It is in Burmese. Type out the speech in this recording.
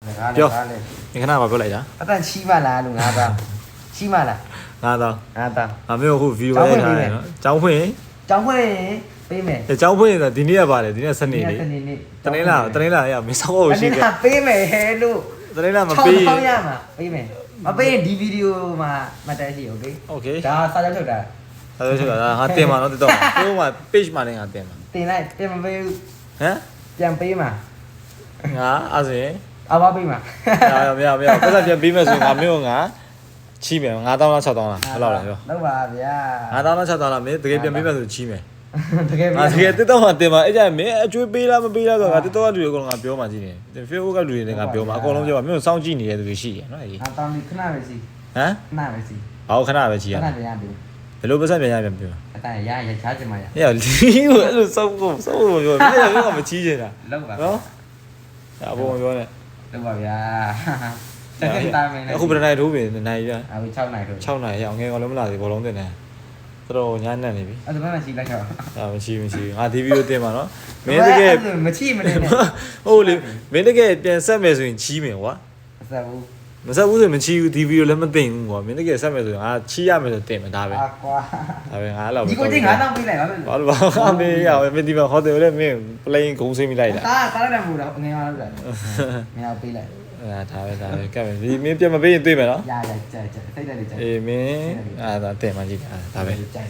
ပြော你看那把过来着အတန်ချီးမလားလို့9000ချီးမလား9000 9000没有video ရိုက်ထားတယ်နော်ကျောင်းဖွင့် ကျောင်းဖွင့်ပေးမယ် ကျောင်းဖွင့်ဆိုဒီနေ့ကပါတယ်ဒီနေ့စနေလေ စနေနေ့ တနင်္လာရမစောဖို့ရှိတယ် ပေးမယ်ဟဲလို့ တနင်္လာမပေး 6ရမှာပေးမယ်မပေးရင်ဒီဗီဒီယိုမှာမှတ်တမ်းရှိโอเค โอเค ဒါစာချုပ်ထုတ်တာ ဒါဆိုတော့ငါတင်မှာနော်တက်တော့ကိုက page မှာလည်းငါတင်မှာ တင်လိုက်တင်မပေးဘူး ဟမ် ပြန်ပေးမှာ ငါအဲ့ဆိုရင် အဘပေးမှာ မရပတ်စံပြန်ပေးမယ်ဆိုရင်ငါမျိုးငါချီးမယ်9000လား6000လားဘယ်လောက်လဲပြော လောက်ပါဗျာ 9000လား6000လားမင်းတကယ်ပြန်ပေးမယ်ဆိုချီးမယ် တကယ် ငါတကယ်တက်တော့မှတင်မှာအဲ့ကြမင်းအကျွေးပေးလားမပေးလားဆိုတော့ငါတက်တော့လူတွေအကုန်လုံးငါပြောမှကြည့်နေ Facebook ကလူတွေလည်းငါပြောမှာအကုန်လုံးပြောမှာမင်းစောင့်ကြည့်နေတဲ့သူတွေရှိရနော်အေး အတောင်းဒီခဏပဲစီ ဟမ် ခဏပဲစီ ဟောခဏပဲကြည့်ရ ခဏ မယ် ပြန်ပြီ ဘယ်လိုပတ်စံပြန်ရပြန်ပြော အတန်ရချားချင်မှာရ ဟဲ့လီကိုအဲ့လိုစောင့်ဖို့ပြောမင်းကမချီးချင်တာ လောက်ပါ နော်အပေါ်ပြောနေ လောက်ပါဗျာတကယ်တာမင်းနဲ့ အခုဘယ်နိုင်ထိုးပြီနိုင်ရ အခု6နိုင်တော့ 6နိုင်ရအောင်ငယ်ကောင်လည်းမလာသေးဘောလုံးတင်တယ်တော်ညနေနေပြီ အဲ့ဒါမှရှိလိုက်တော့ အာမရှိငါဒီဗီဒီယိုတင်ပါနော်မင်းတကယ် မချိမနေနဲ့ ဟုတ်လေမင်းတကယ်ပြန်ဆက်မယ်ဆိုရင်ချီးမယ်ကွာ အဆက်ဘူး မဆက်ဘူးဆိုမချီးဘူးဒီဗီဒီယိုလည်းမသိဘူးကွာမင်းတကယ်ဆက်မယ်ဆိုရင်ငါချီးရမယ်ဆိုတင်မယ်ဒါပဲ အာကွာ ဒါပဲငါအဲ့လောက်ပဲ ဒီကိုတိ9000ပေးလိုက်ပါမယ် ဘာလို့ဘာမေးရအောင်မင်းဒီမှာဟိုတယ်လည်းမင်း plane ဂုံးစိမ့်မိလိုက်တာ တားတယ်မဟုတ်တော့ငယ်အောင်လုပ်တာငယ်အောင်ပေးလိုက် ဒါပဲကဲဒီမင်းပြန်မပေးရင်တွေ့မယ်နော် ရကြိုက်စိတ်တယ်ကြိုက် အေးမင်းဒါတင်မှကြည့်တာဒါပဲ ကြိုက်